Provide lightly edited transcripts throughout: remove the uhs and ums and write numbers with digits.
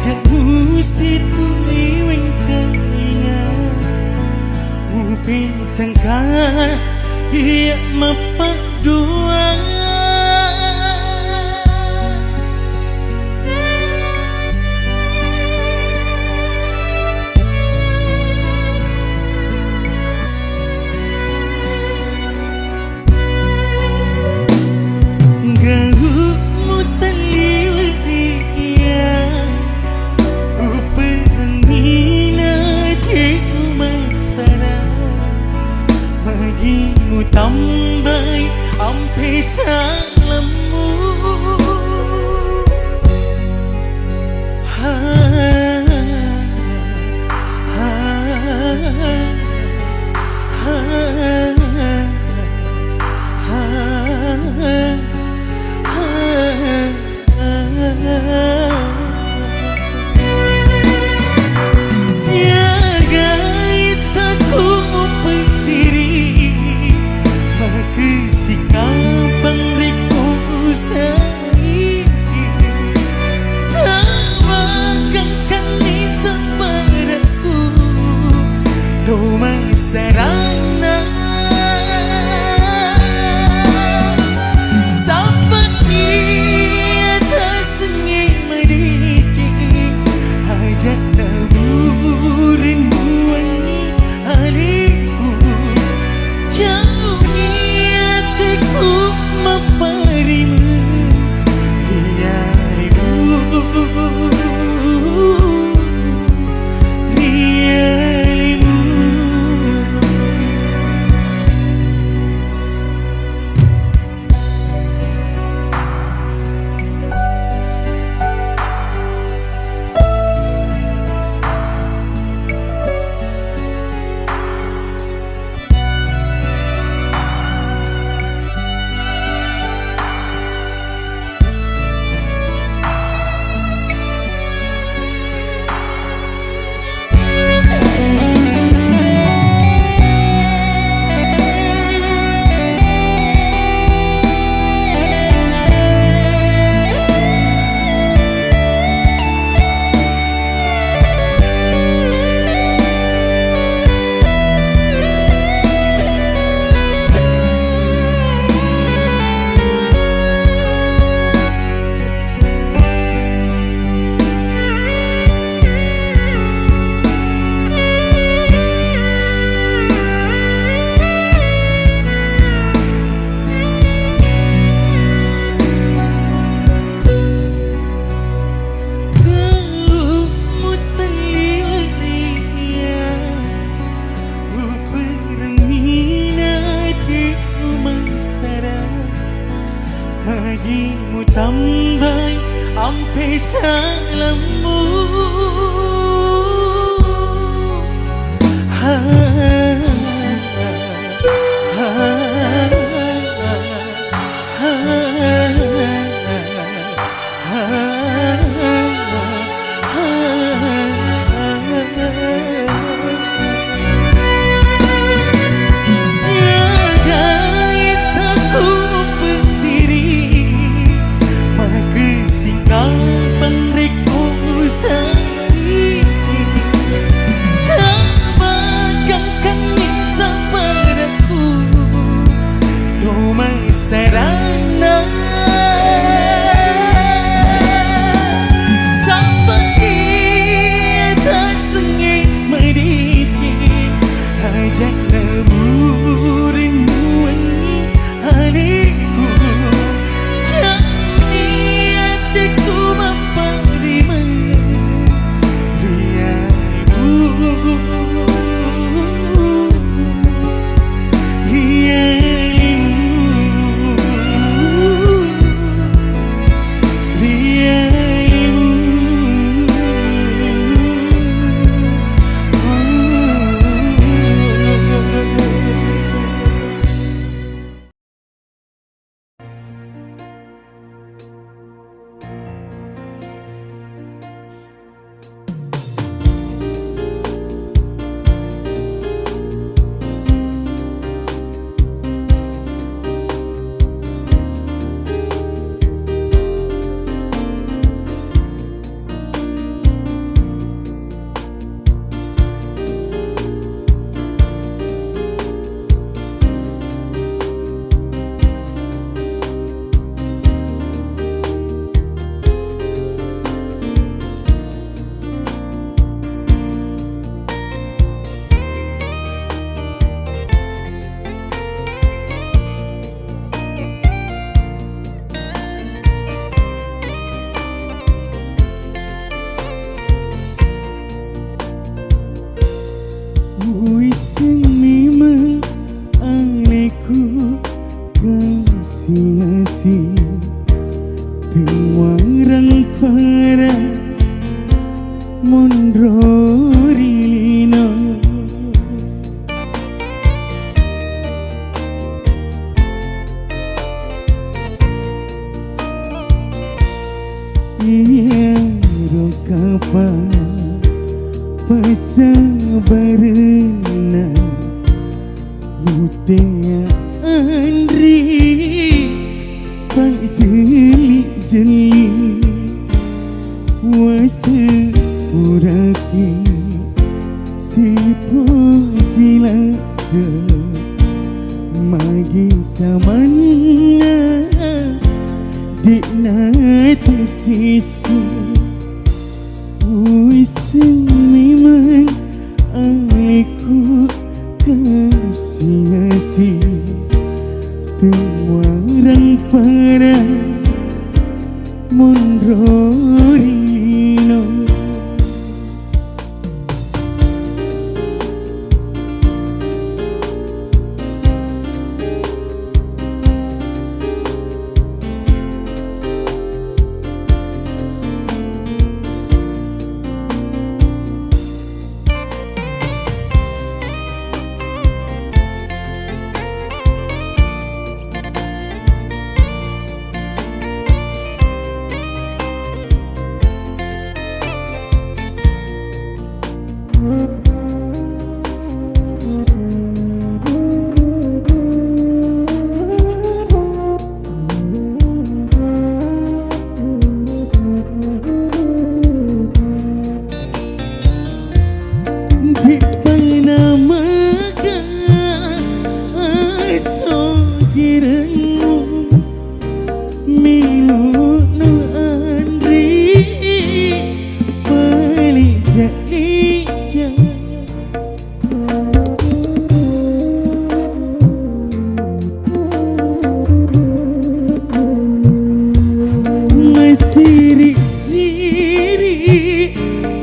Hajakmu situ liwing kaya Upin sangka iya mapak dua tambay ampe salammu ha ha ha Sarana seperti ada sungai merici hajat taburin wangi haliku jauh niatiku memparimu biarimu Magimu tambay ampe salammu ha ha Puising memang aleku kasih-kasih Penwarang para mondrorilino Iya rokapa pasabarena Mutea Andri Pak jeli-jeli Wasa uraki Si pojilada Magi samana Dikna tersisi Wiseng memang aliku kasih-kasih Penwarang para mondrorino Siri-siri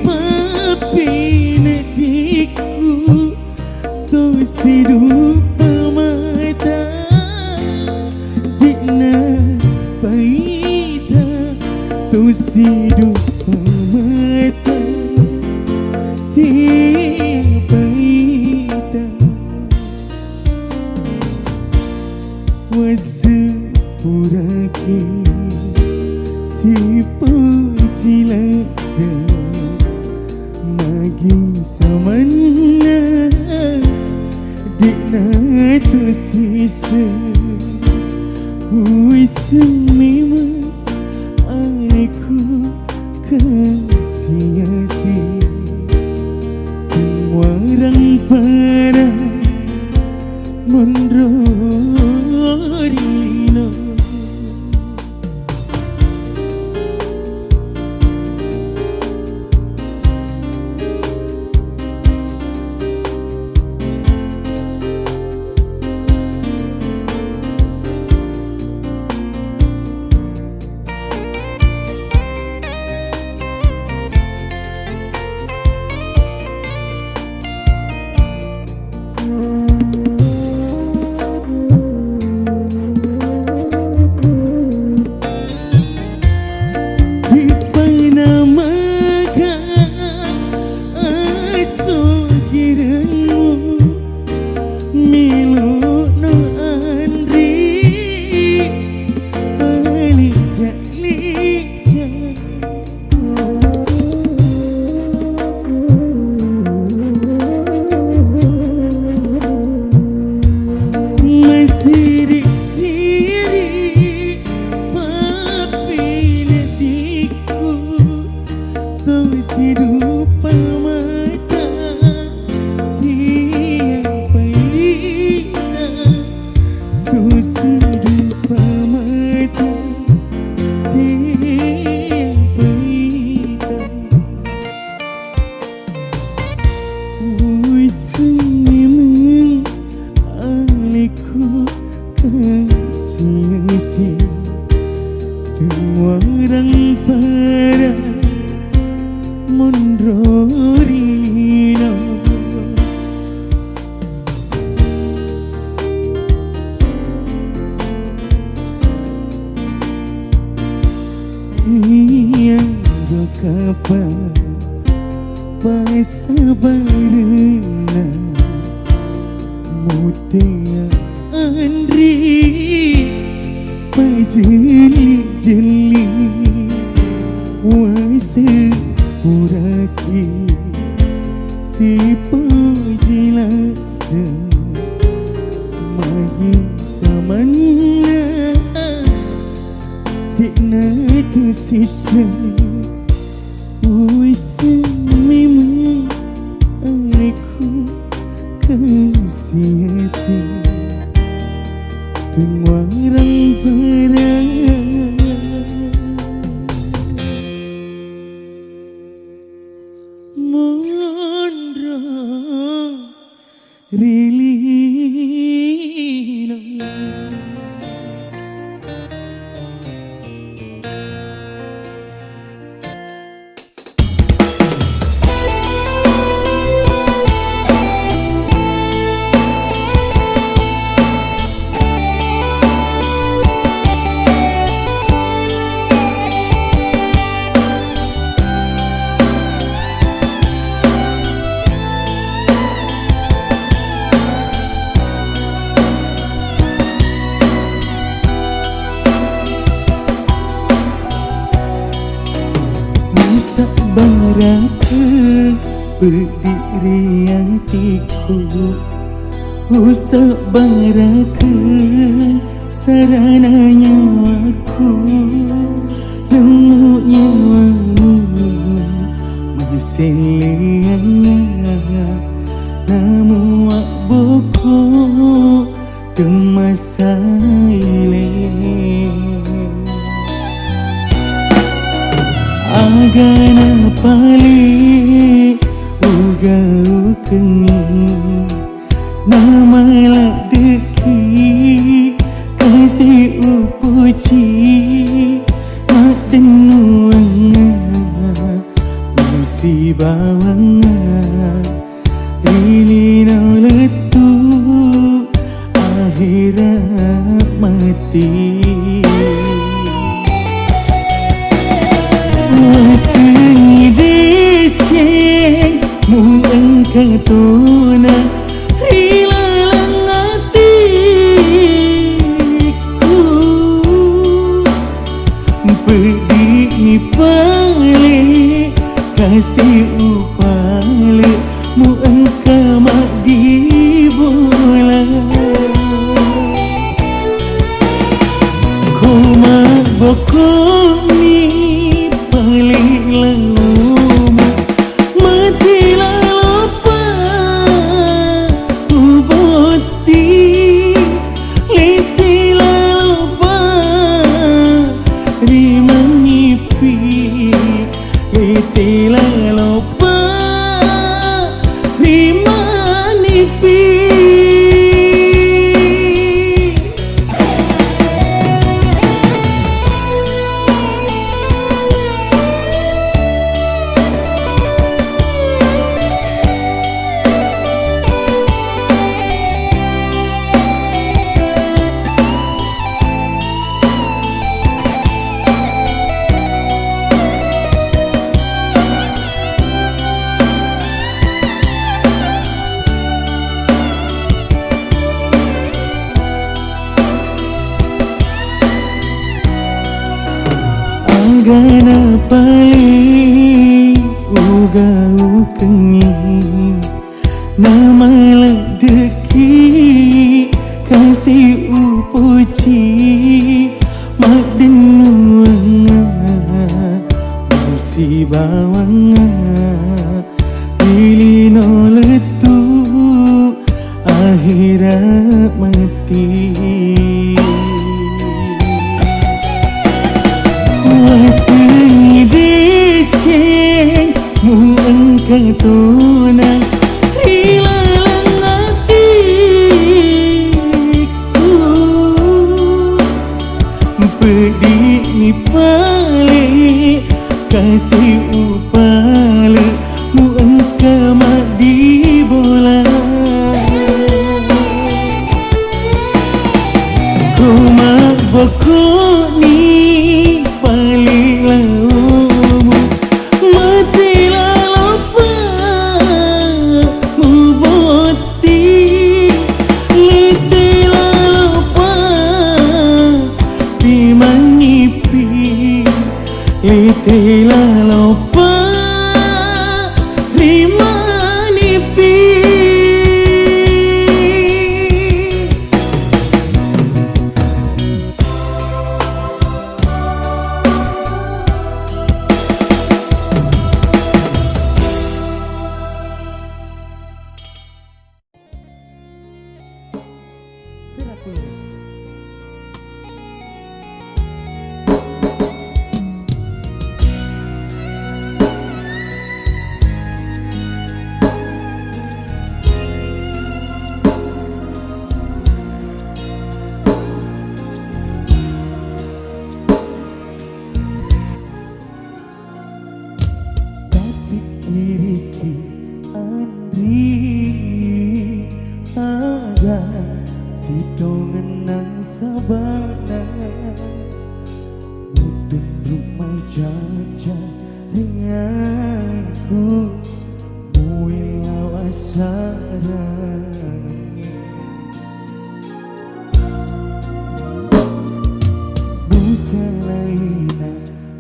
papi nadiku Tu sidu pamata Dikna paita Tu sidu pamata Ti paita Wasa puraki Si pojilada Magi samana Dikna tersisa Wiseng memang aliku kasih-kasih Penwarang para mondrorino kapan pasabarna mutia andri pajeli-jeli wase uraki si pajilada magi samana tikna tu sisa wase memang aku kasih-kasih pengarang barang mondra rilina baraka berdiri yang tiku usah baraka sarana nyawaku lemuk nyawamu masiliannya namu wak boko kemasaile agana pali uga ukengi nama ladeki kasih upuji mak denuanga musibawanga ini letu akhirat mati katuna hilang hatiku pedih ni pale kasih upale mu engkau mak dibola ku mak bokong ni pale lalu matilah agana pali uga ukengi nama ladeki kasih upuji mak denuanga musibawanga ilino letu akhirat mati katuna hilang hatiku pedih ni pale kasih upale mu engkau mak dibola ku mak bokok ni pale laumu Kiriki Andri Ada Sitongan sabana Mutun rumah jaja denganku Muilau asara Busalaina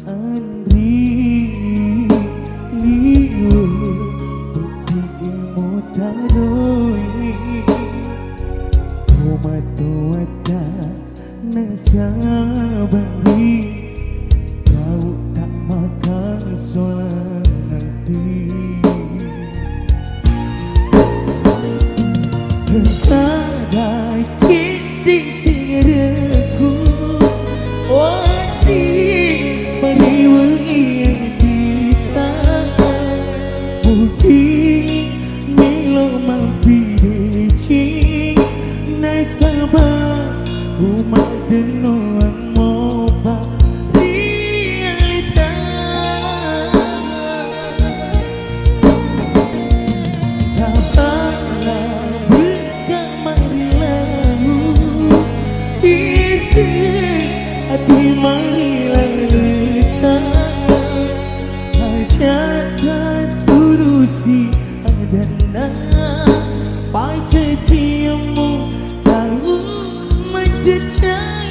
Andri Liu Putih motaroi Umatuata nasabari Kau tak makan soal nanti Ada cinti singiraku Wadi pariwangi kita Mungkin Milo mampir cing Nasabah Umat denuang moba realita Tapala buka marilahu Isi hati marilah letak Hajatan turusi adana Paca ciamu tahu menjejai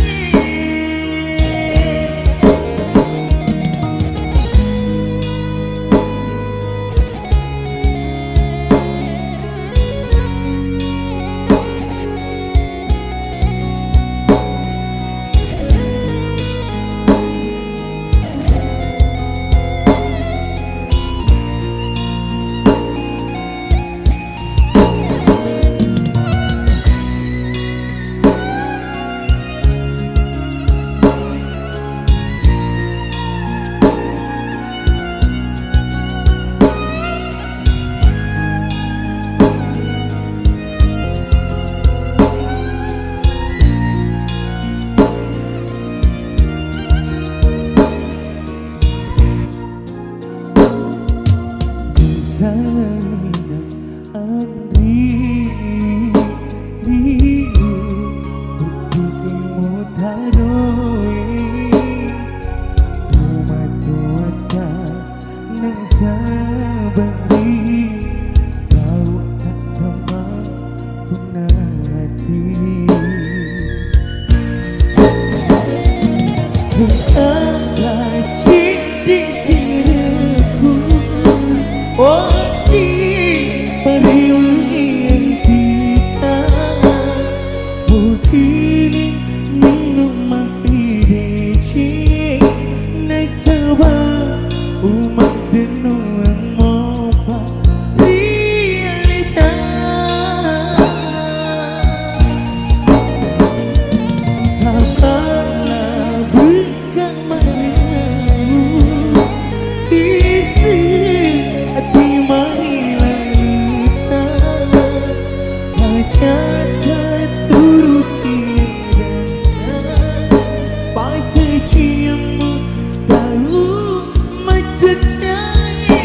Salina Andri Liu Putih motaroi Umatuata nasabari Kau tak teman punati Ada cinti siraku Wadi pariwangi kita Mungkin minum mampir cing Nasabah umat denuang moba realita Tapala buka marilahu Isi hati marilah letak Hajatan turusi adana Paca ciamu tahu menjejai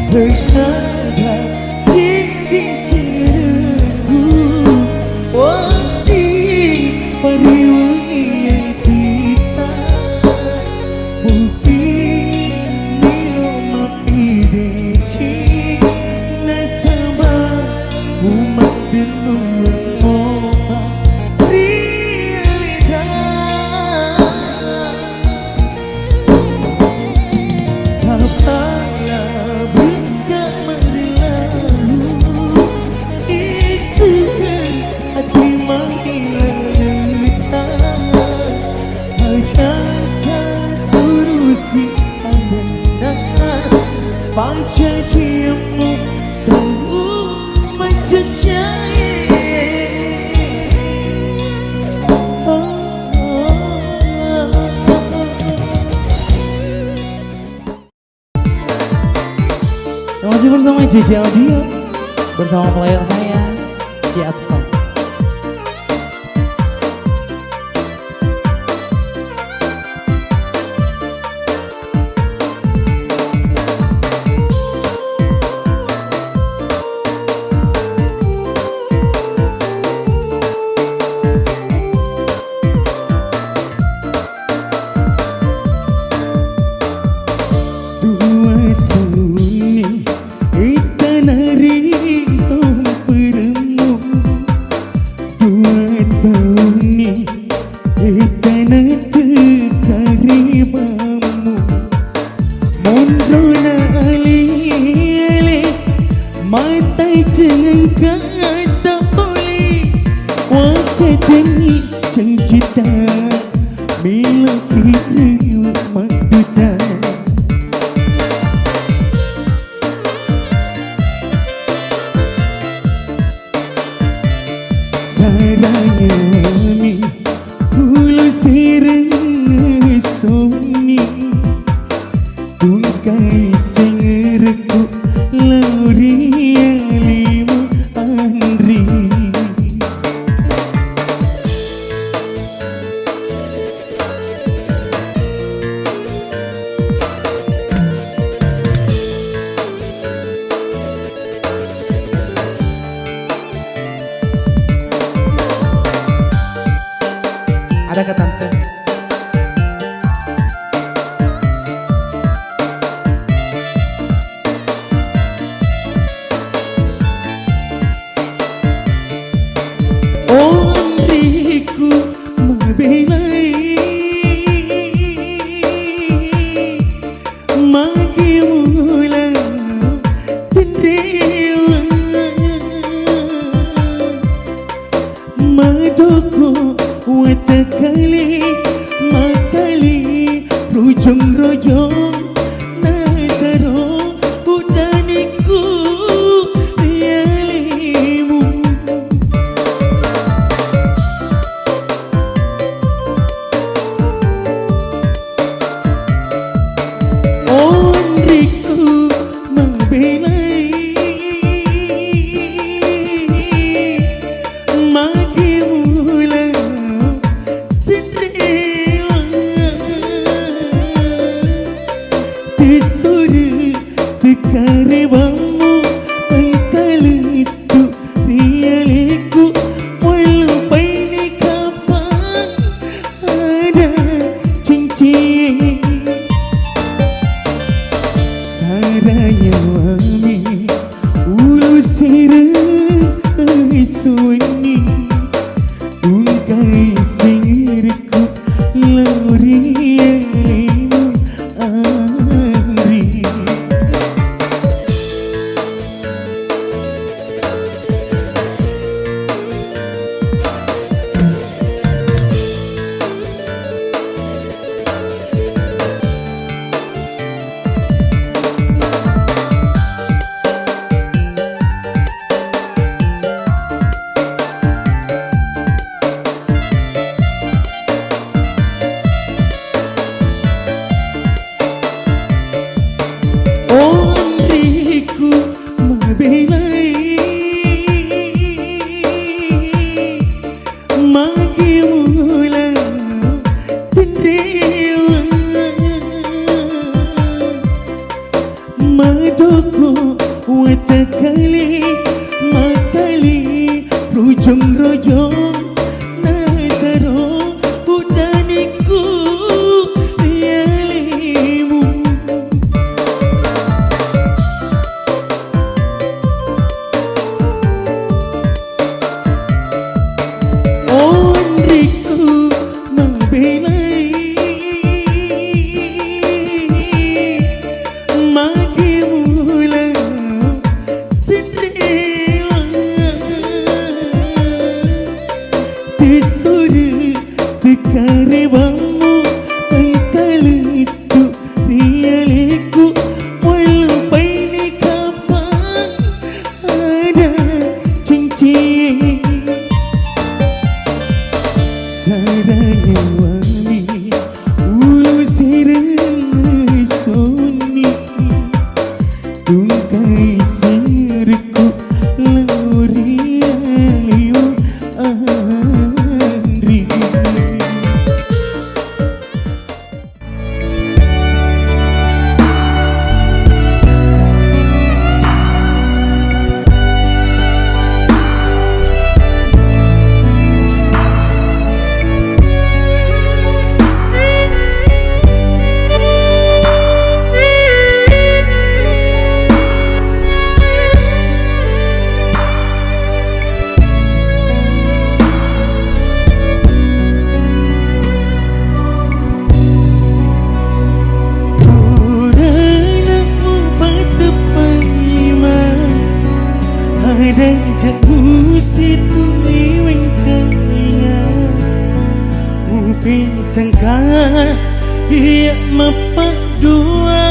Berkata cinti siraku Wadi pariwangi kita Mungkin Milo mampir cing Nasabah umat denuang moba realita Tapala buka marilahu Isi hati marilah letak Hajatan turusi adana Paca ciamu tahu menjejai Masih bersama JJ Audio bersama player saya di Atfam. juga tak boleh wakadani cita bila kiri makduda saranya mi ulu sireng soni tungkai sengerku lauria lima andri ada ke tante? Oh diriku membelai magi mula tendewa madoko watakali makali rojong-rojong nataro udaniku rialimu onriku membelai magi mula Tisuri tekarebamu pengkalitu rialiku walau baini kapan ada cincin saranya wami ulu sireng sunyi tungkai sirku lauria lima andri onriku membelai magi mula tendewa madoko watakali makali rojong-rojong nataro udaniku rialimu onriku membelai magi mula tendewa tisuri tekarebamu pengkalitu rialiku walau baini kapan ada cincin saranya wami ulu sireng soni tungkai sirku lauria lima andri Jamu situ liwing kaya Mupin sangka Ia mapak dua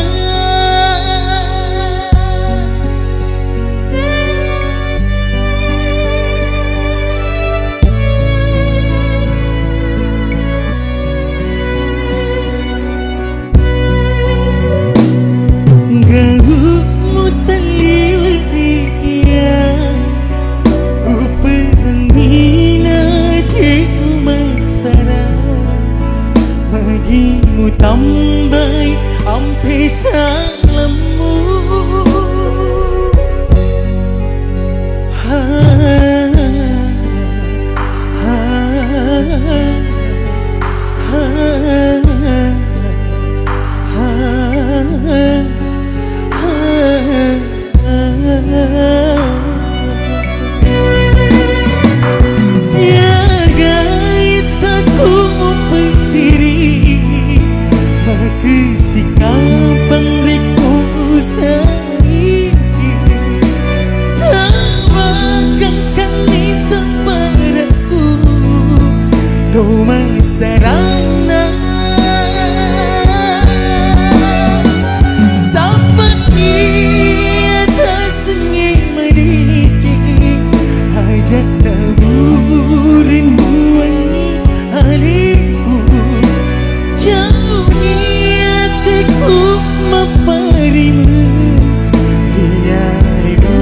Gahumu taliwaya Upangina di masara Magimu tambay ampe salamu Sarana Seperti atas sungai Medici Hajat taburin wangi haliku Jauh niatiku memparimu Riarimu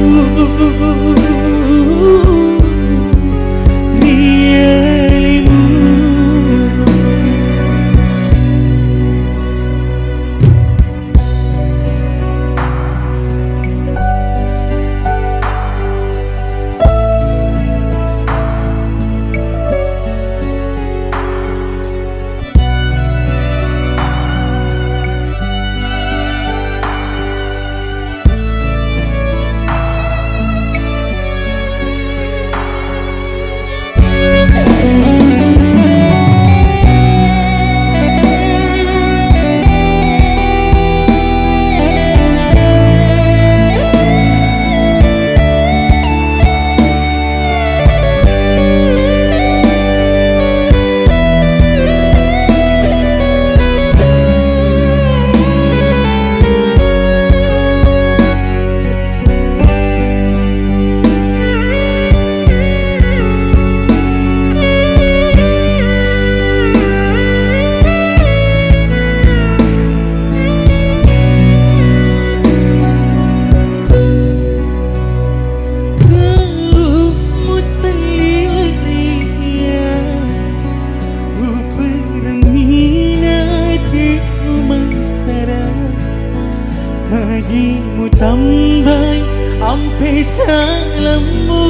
Magimu tambay ampe salamu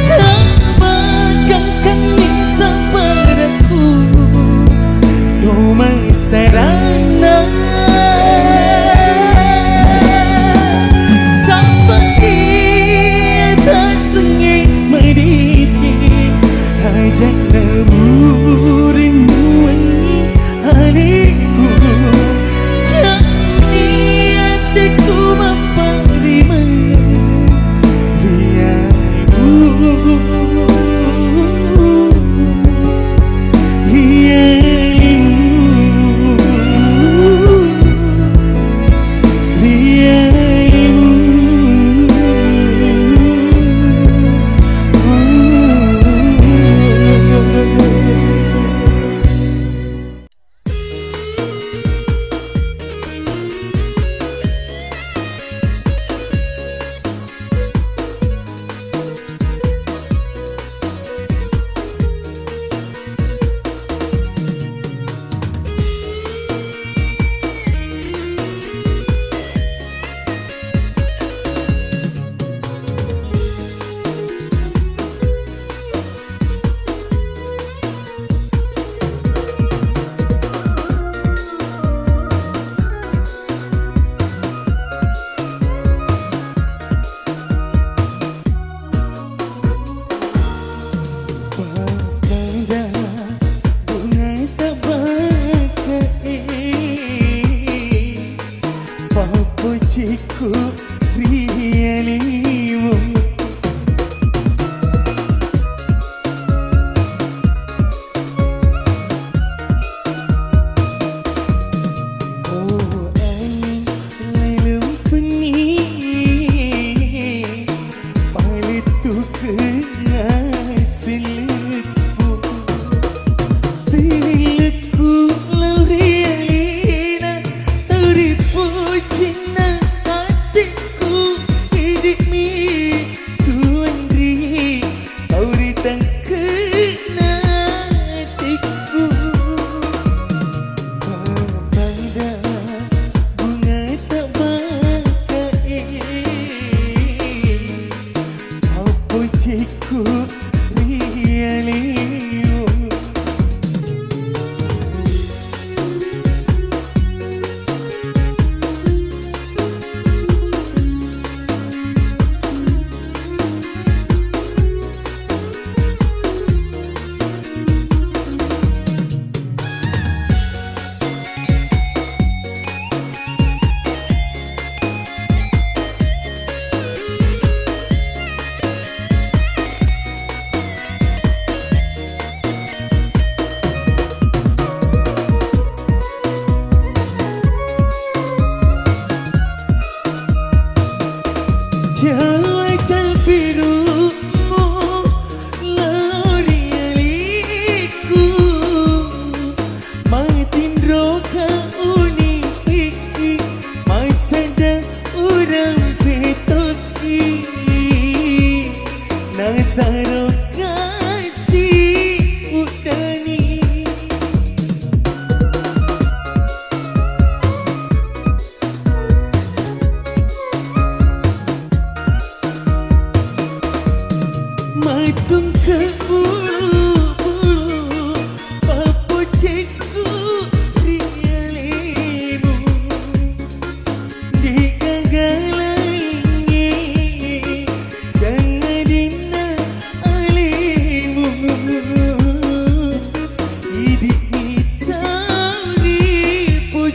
Sama gangkan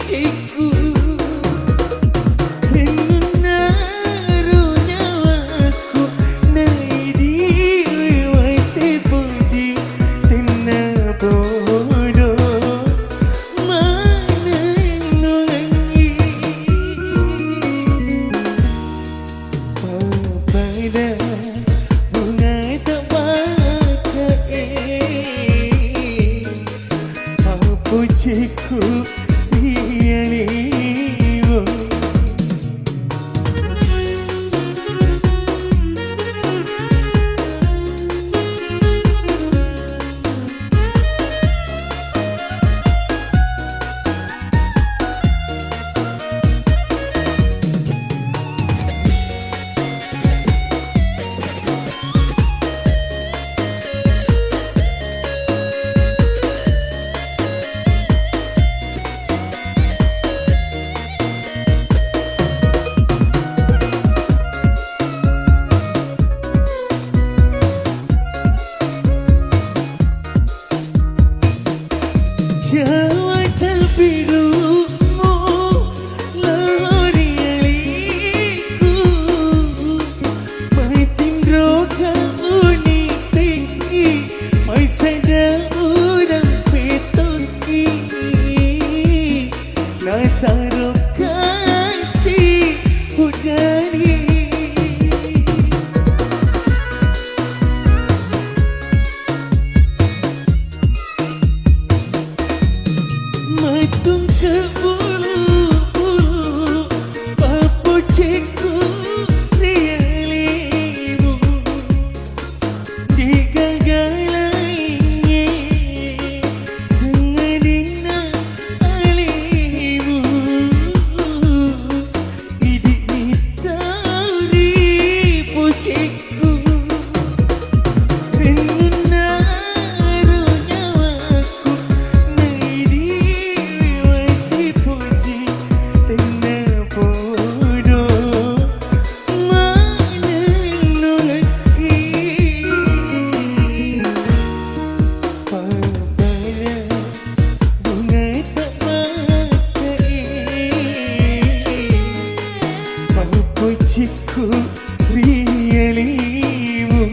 pujiku menaruh nyawaku nai diri wasi puji tenang bodoh menenungi pada bunga tak pakai pujiku bialimu Jawatan birumu lorialiku mai tindro kau ni tinggi mai sada urang petoki na taruh kasih udari matung ke bulu-bulu papujiku rialimu digagalangi sengadina alimu idik mitari pujiku pujiku rialimu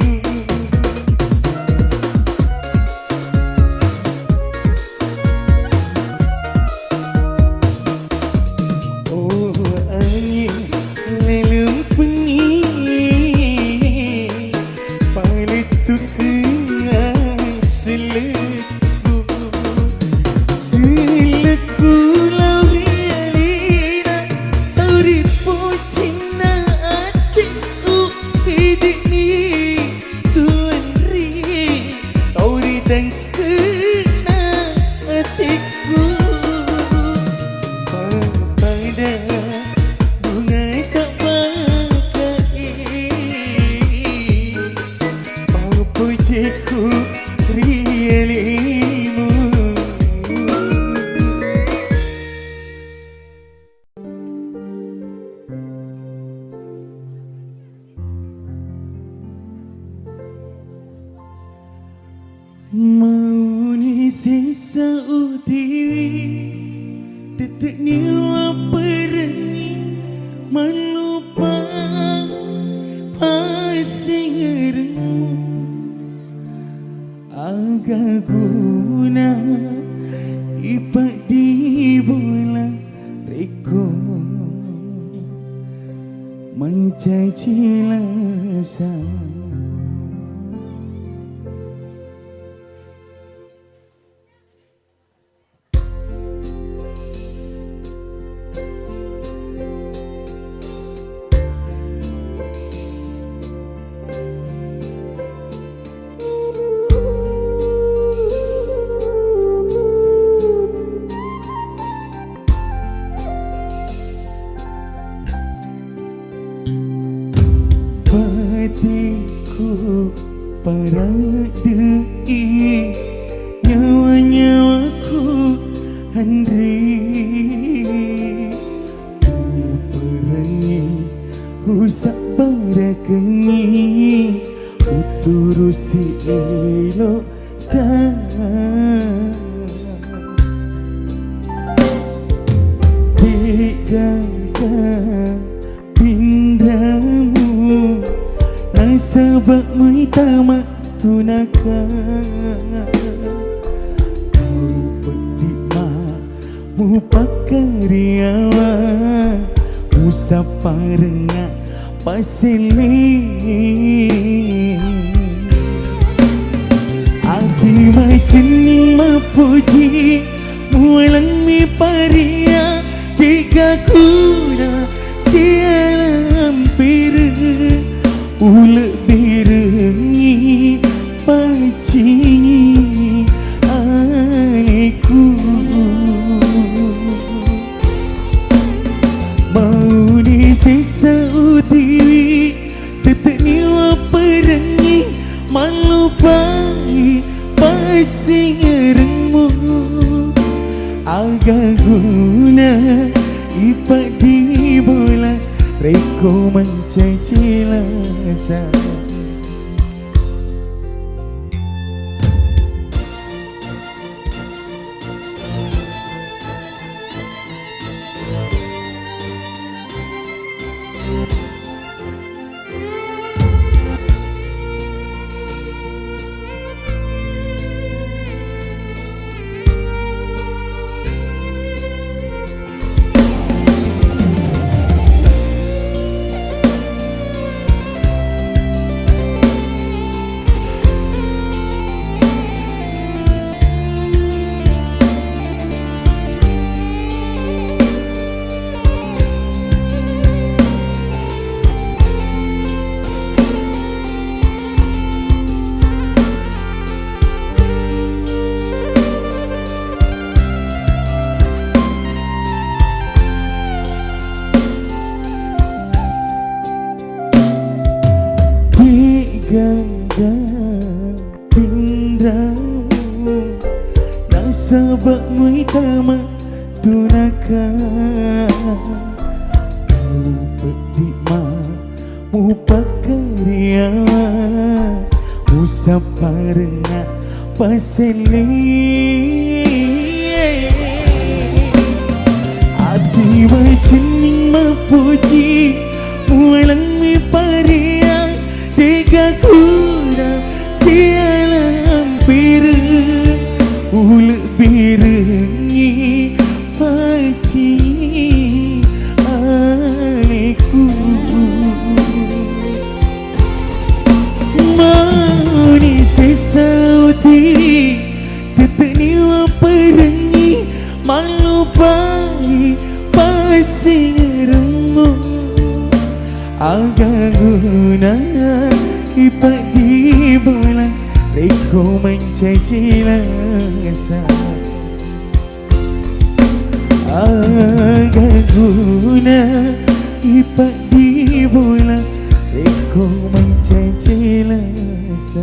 oh angin lelum pengi paletu kenang seleku laurialina tauri pucina atiku hidup ni tuan ri tauri dan kena atiku pada bunga tak pakai pujiku rialimu mau ni sisa utiwi tetek niwa perengi melupa pasingermu agak guna ipak di bola reko mencaci lasa hatiku paradei nyawa-nyawaku handri perangi usak parakengi uturusi elok tak Gagal pindramu nasabak muitama tunakan pedima mu pakariawa usaparenga pasili ati macin mapuji mulang mi paria tiga kuna sialam piru ulek birengi paci aniku mau di sisa utiwi tetek niwa perengi malupai pasti ngerengmu agak guna ipak di bola reko mencaci lasa gagal pindramu nasabak muitama tunakan pedima mu pakariawa usaparenga pasili ati macin mapuji mulang mi paria tiga kuna sialam piru ulek birengi paci aniku mau ni sesauti tetek niwa perengi malupai pasti ngeremu agak guna ipak di bola reko mencaci lasa agak guna ipak di bola reko mencaci lasa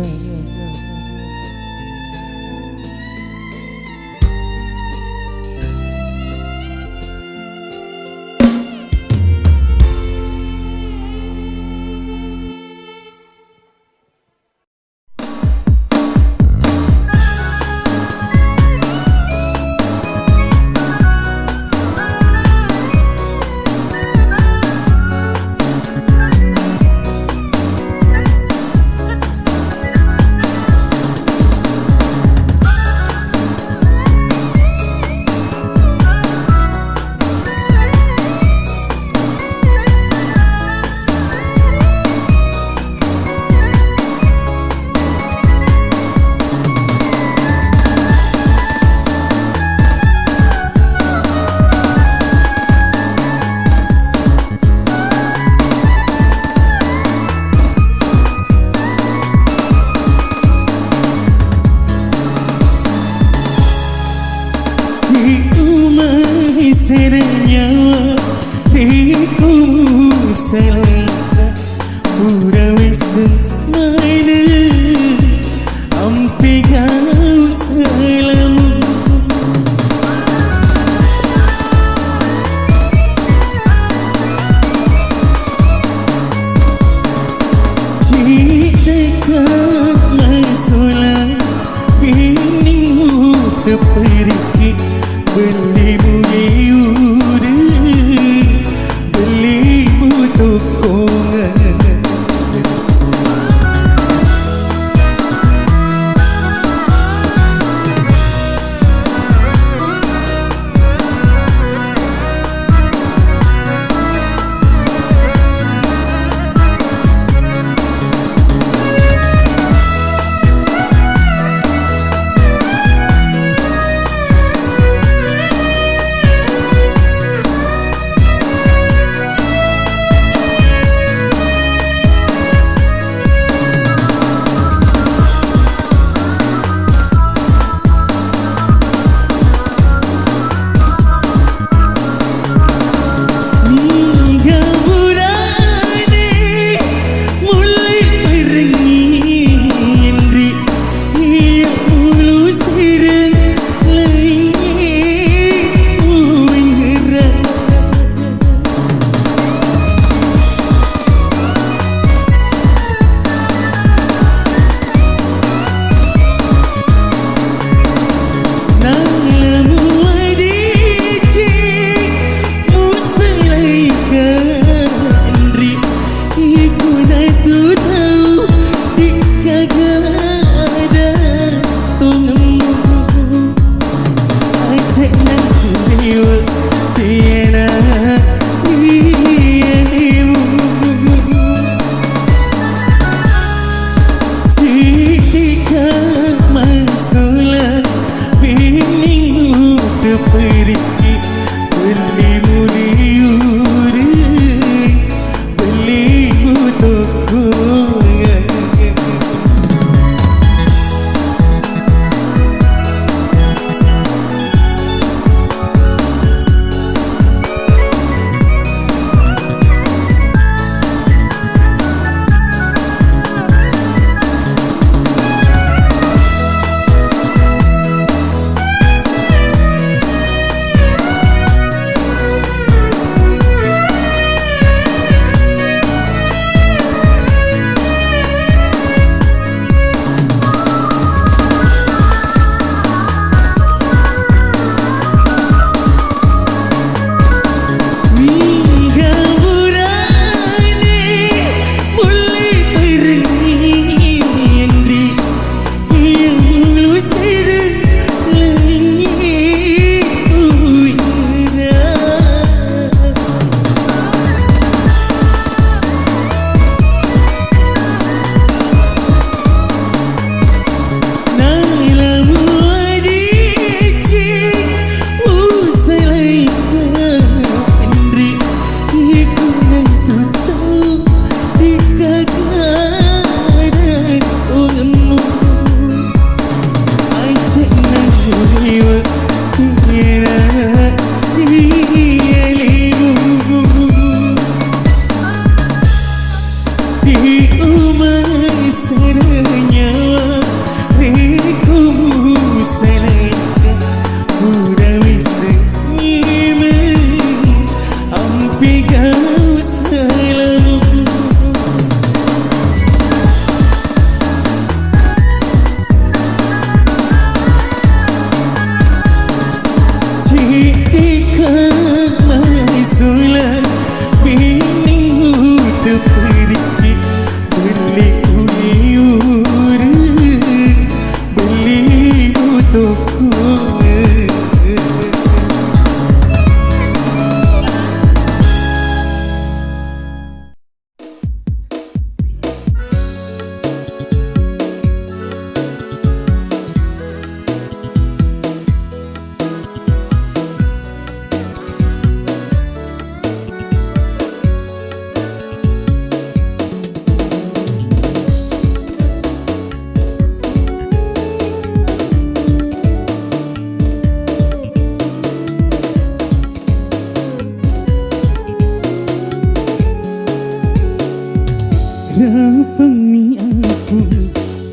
Rapami aku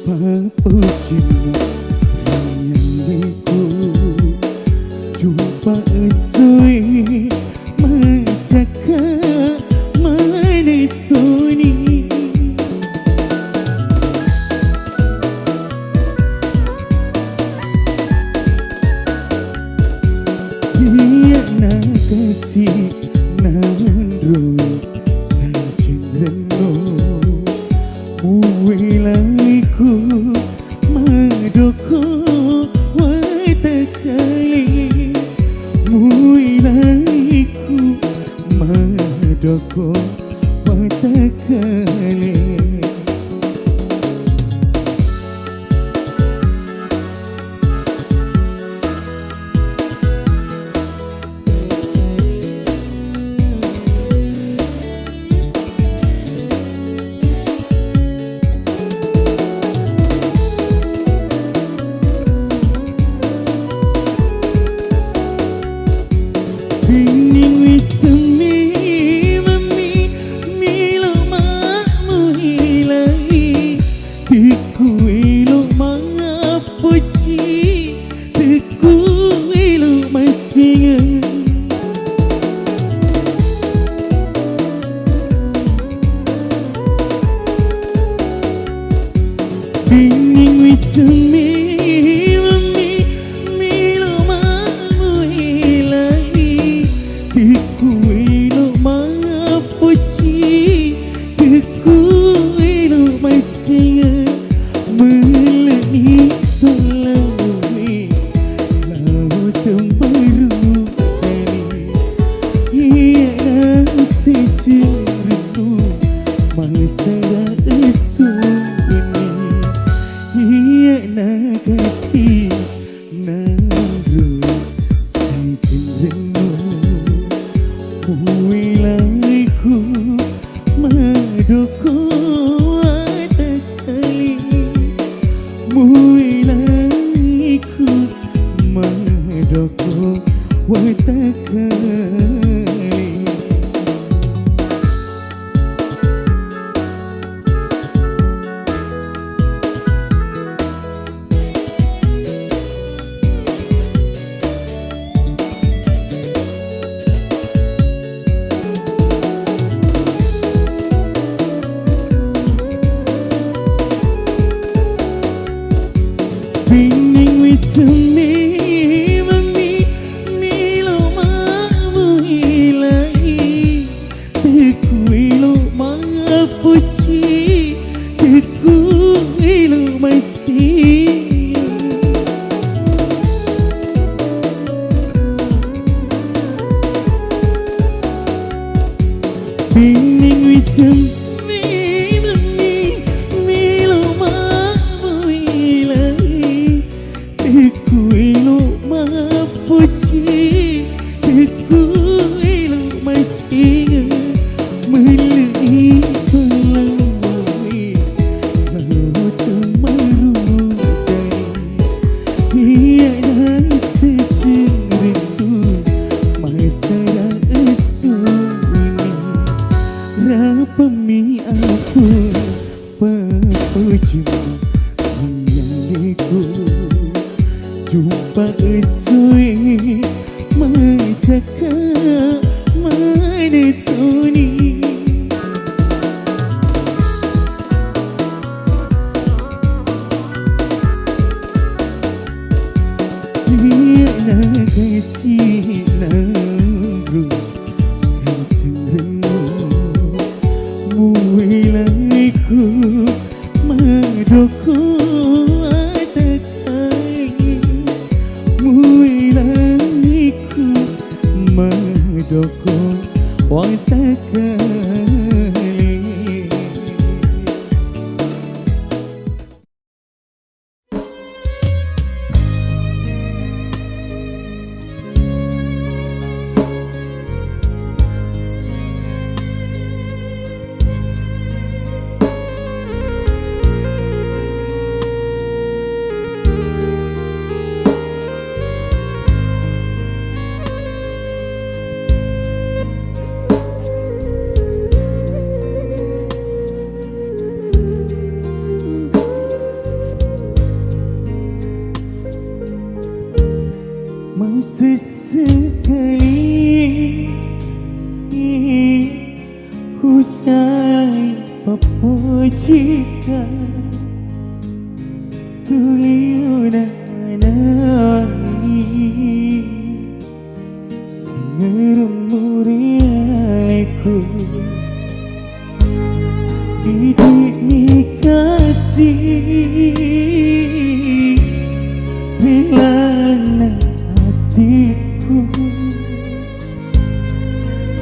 papucin Rayangiku Jumpa esui Mencakap menituni Dia nak kasih namun sajin renung Muilaiku madoko watakali Muilaiku madoko watakali Bening wisemi mami milo mamu hilai Tiku ilo mangapuci Tiku ilo masinga Bening wisemi mami milo mamu hilai Tiku ilo mangapuci Tiku ilo masinga Melani tolawi Laut tembaru tani Ia sejeru Masara esu ini Ia nak kasih naru sejeru Muilaiku madoko watakali Muilaiku madoko watakali Bening wisemi mami milo mamu hilai Tiku ilo mangapuci Tiku ilo maisi Bening wisemi mami milo mamu hilai Tiku ilo mapuci Tiku ilo masinga Melai tolawi Laut tembaru tani Ia dah sejeru Masara esu ini Rapami aku papucin Rayangiku Jumpa esui Mencakap menituni Dia nak kasih naru sejeru Muilaiku madoko watakali Muilaiku madoko watakali usai papojika tuliuna nai sengerumuri aleku didik kasih rilana hatiku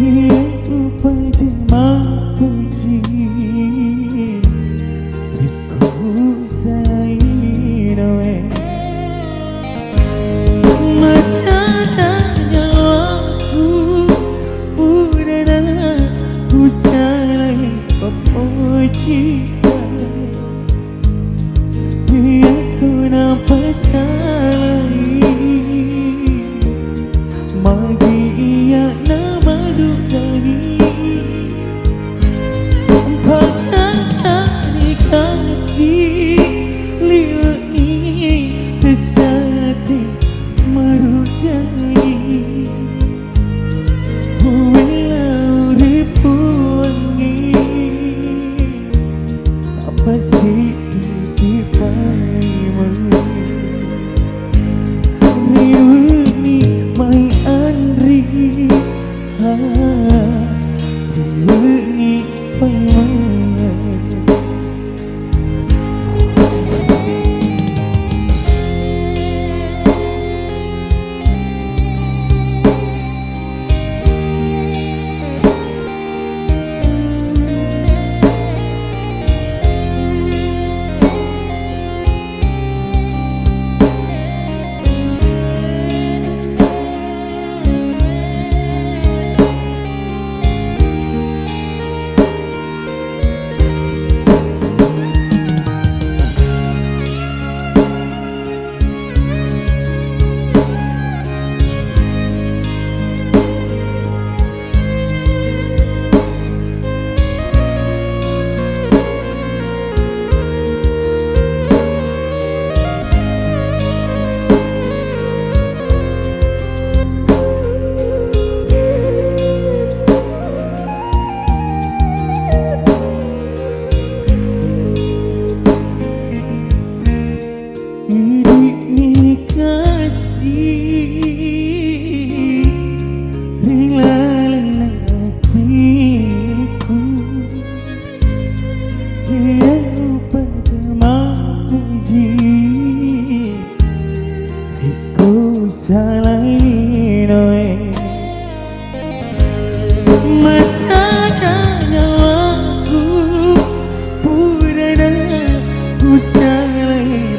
itu pajama puji riku sainoe masanya aku udana usai papojika dia tu nampak salai magi ia nama dudani bahkan dikasih liui sesati marudai builau ribuangi apa sih riuni mai andri riuni mai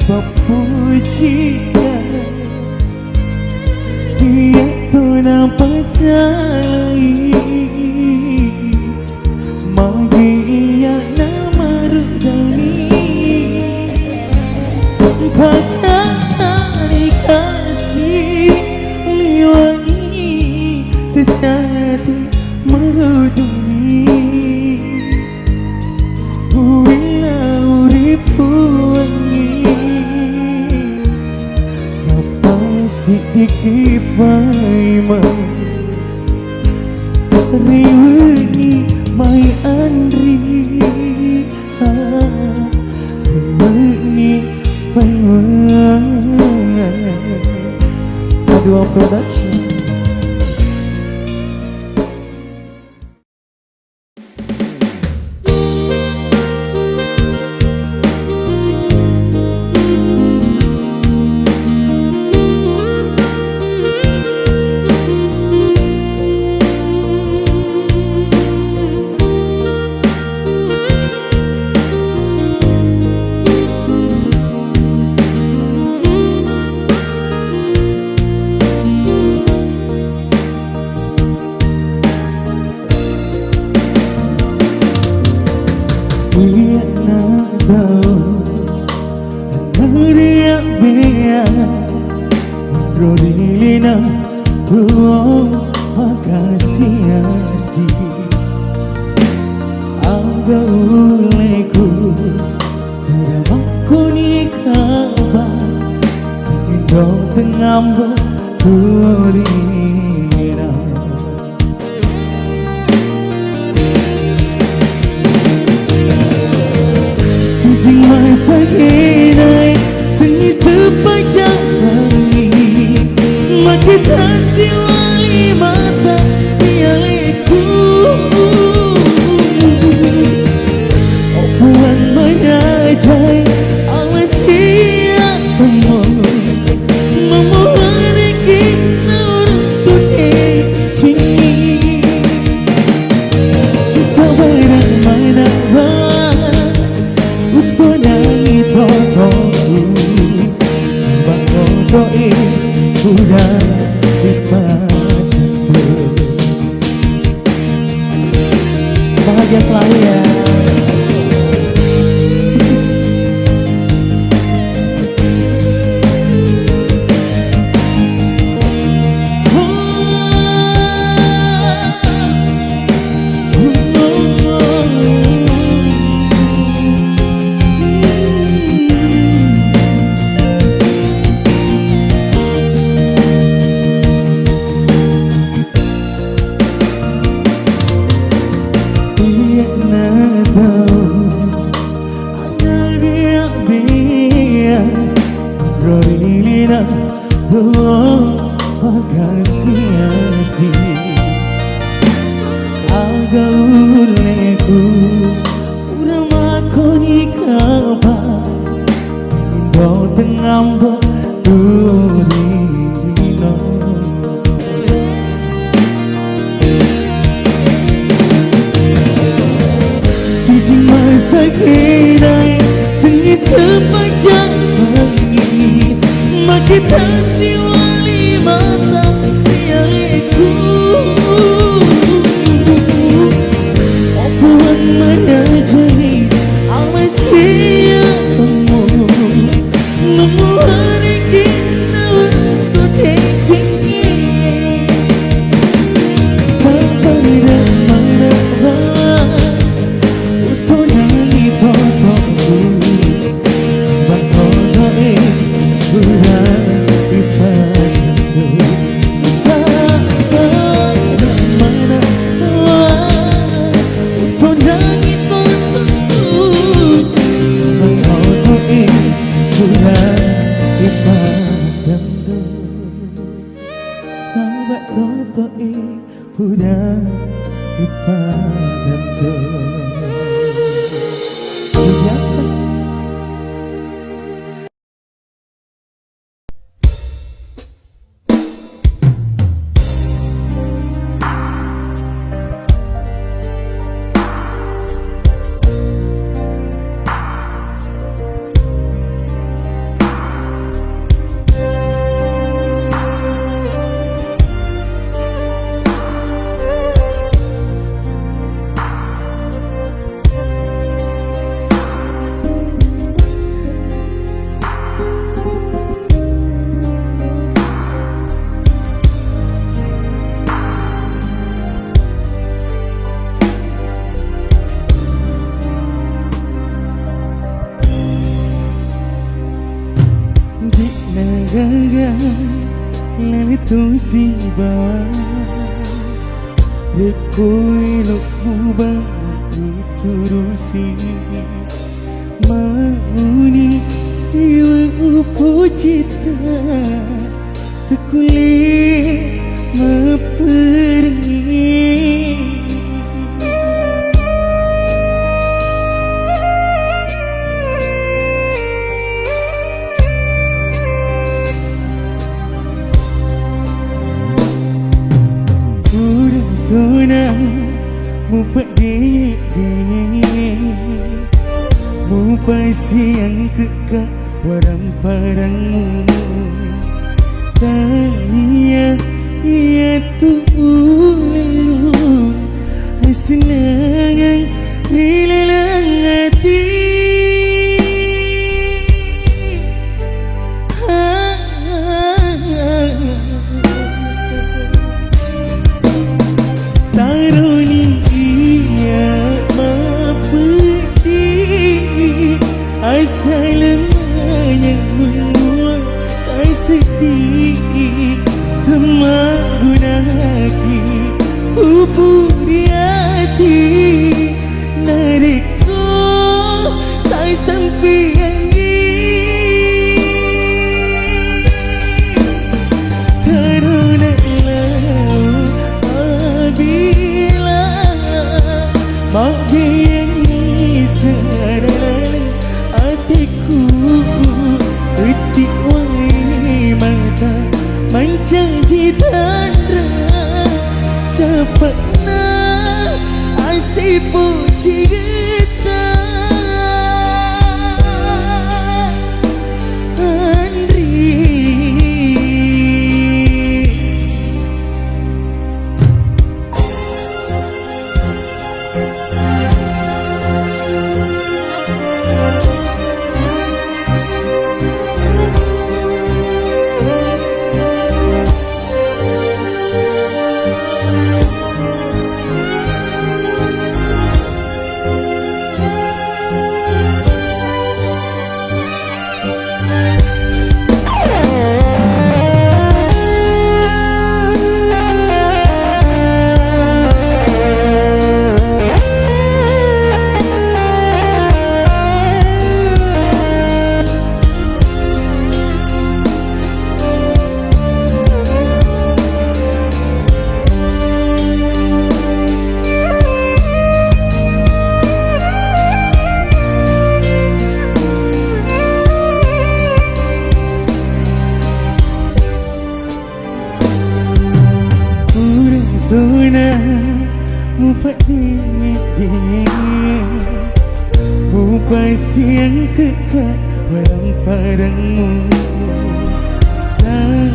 Papojika dia tu nampak salai magi ia nama rudani bahkan dikasih liwangi sesati marudani builau ribuangi Sidiki paimang riuni mai andri riuni paimang Adua Production. Dia nak tahu Naria bea Rodilina Tuo makasih Aga uleku Uramaku ni kaba Indo tengambo Rodilina bahagia selalu ya. Agauleku Urama koni kaba Indo tengambo Durino Siji masa kinai Tengi sepanjang pagi Makita siwali mata Yaliku Opuan menajari Awai siapamu Memuhari kita untuk dicingi Sampai mana Untuk nangi totokku Sampai kodoe Kurang ibadatku Sampai mana Untuk nangi totokku Sampai kodoe Kurang ibadatku Sampai kodoe Kurang ibadatku Lalitung si bawah Rekoi lukmu bagi turusi Mauni iwa upo cita Tekuli memperingi Tuna Mupat dini Mupat siang kekak Warang parangmu Tanya Ia tulu Senang Rilelang hati Asalnya membuat sedih Kemagunaki Upu di hati Narikku Tak sampai Terunalah Bila Mak biangi Sarang hatiku Utik wai mata Menjanji tanda Cepatna Asyik puji kita Andri Mupat dingin Mupat siang kekak Parang-parangmu Nah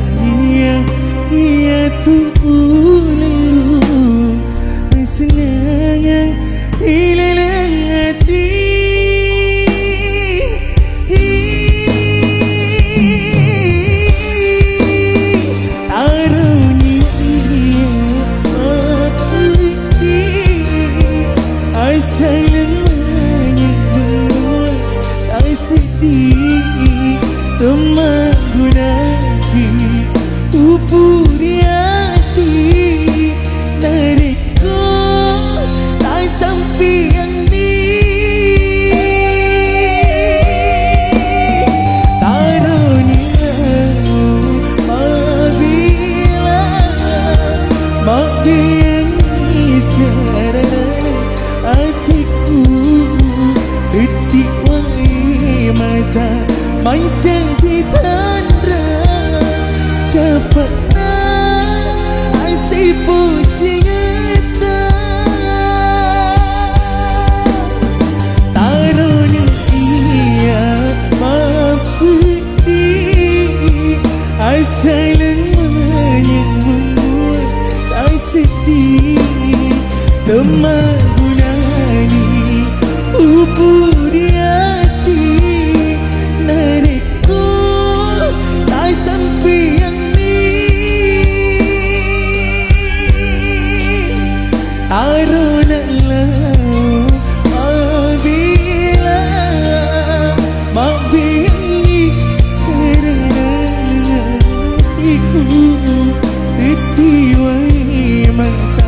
iya tu lalu Senang hilang hati Sayang menyebut tak sedih Temanggunaki upuri hati Dariku tak sampai yang ni Karuniamu mabila Mabiangi serana hatiku detik wai mata menjanji tanda cepatnya asyik puji ngeta tarunia mampu di asalan menyembut tak sedih teman upuri hati Dariku tak sampai yang ni Tarunalah apabila Mabiangi serana hatiku Tetiwai mata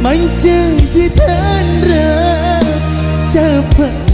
menjanji tanda Cepat